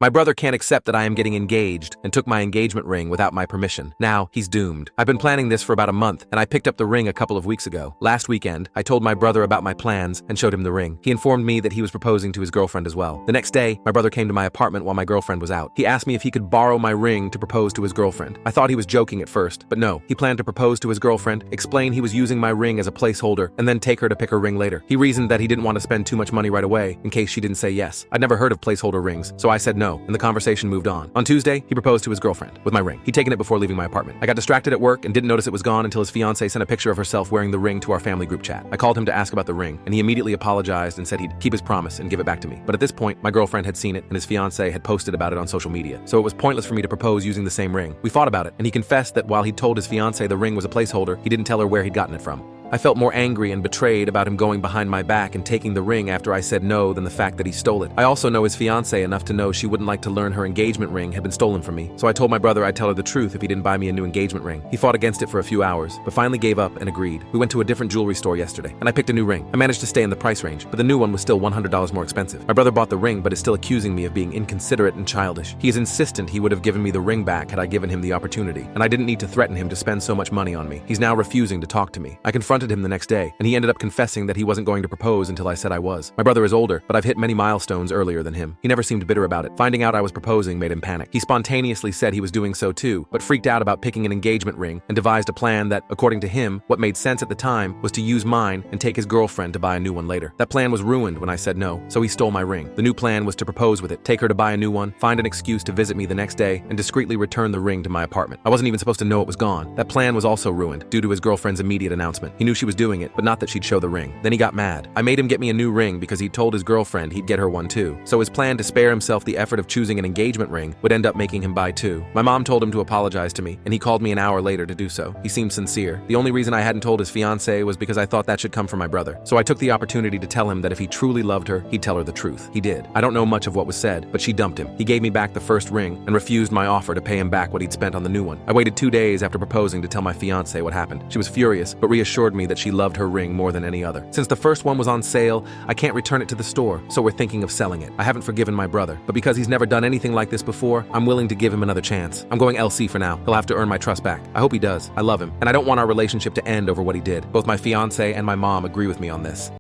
My brother can't accept that I am getting engaged and took my engagement ring without my permission. Now, he's doomed. I've been planning this for about a month, and I picked up the ring a couple of weeks ago. Last weekend, I told my brother about my plans and showed him the ring. He informed me that he was proposing to his girlfriend as well. The next day, my brother came to my apartment while my girlfriend was out. He asked me if he could borrow my ring to propose to his girlfriend. I thought he was joking at first, but no. He planned to propose to his girlfriend, explain he was using my ring as a placeholder, and then take her to pick her ring later. He reasoned that he didn't want to spend too much money right away in case she didn't say yes. I'd never heard of placeholder rings, so I said no, and the conversation moved on. On Tuesday, he proposed to his girlfriend with my ring. He'd taken it before leaving my apartment. I got distracted at work and didn't notice it was gone until his fiancée sent a picture of herself wearing the ring to our family group chat. I called him to ask about the ring, and he immediately apologized and said he'd keep his promise and give it back to me. But at this point, my girlfriend had seen it and his fiancée had posted about it on social media, so it was pointless for me to propose using the same ring. We fought about it, and he confessed that while he'd told his fiancée the ring was a placeholder, he didn't tell her where he'd gotten it from. I felt more angry and betrayed about him going behind my back and taking the ring after I said no than the fact that he stole it. I also know his fiancée enough to know she wouldn't like to learn her engagement ring had been stolen from me, so I told my brother I'd tell her the truth if he didn't buy me a new engagement ring. He fought against it for a few hours, but finally gave up and agreed. We went to a different jewelry store yesterday, and I picked a new ring. I managed to stay in the price range, but the new one was still $100 more expensive. My brother bought the ring, but is still accusing me of being inconsiderate and childish. He is insistent he would have given me the ring back had I given him the opportunity, and I didn't need to threaten him to spend so much money on me. He's now refusing to talk to me. I confronted him the next day, and he ended up confessing that he wasn't going to propose until I said I was. My brother is older, but I've hit many milestones earlier than him. He never seemed bitter about it. Finding out I was proposing made him panic. He spontaneously said he was doing so too, but freaked out about picking an engagement ring and devised a plan that, according to him, what made sense at the time was to use mine and take his girlfriend to buy a new one later. That plan was ruined when I said no, so he stole my ring. The new plan was to propose with it, take her to buy a new one, find an excuse to visit me the next day, and discreetly return the ring to my apartment. I wasn't even supposed to know it was gone. That plan was also ruined due to his girlfriend's immediate announcement. He knew she was doing it, but not that she'd show the ring. Then he got mad. I made him get me a new ring because he told his girlfriend he'd get her one too. So his plan to spare himself the effort of choosing an engagement ring would end up making him buy two. My mom told him to apologize to me, and he called me an hour later to do so. He seemed sincere. The only reason I hadn't told his fiancée was because I thought that should come from my brother. So I took the opportunity to tell him that if he truly loved her, he'd tell her the truth. He did. I don't know much of what was said, but she dumped him. He gave me back the first ring and refused my offer to pay him back what he'd spent on the new one. I waited 2 days after proposing to tell my fiancée what happened. She was furious, but reassured me that she loved her ring more than any other. Since the first one was on sale, I can't return it to the store, so we're thinking of selling it. I haven't forgiven my brother, but because he's never done anything like this before, I'm willing to give him another chance. I'm going LC for now. He'll have to earn my trust back. I hope he does. I love him, and I don't want our relationship to end over what he did. Both my fiancé and my mom agree with me on this.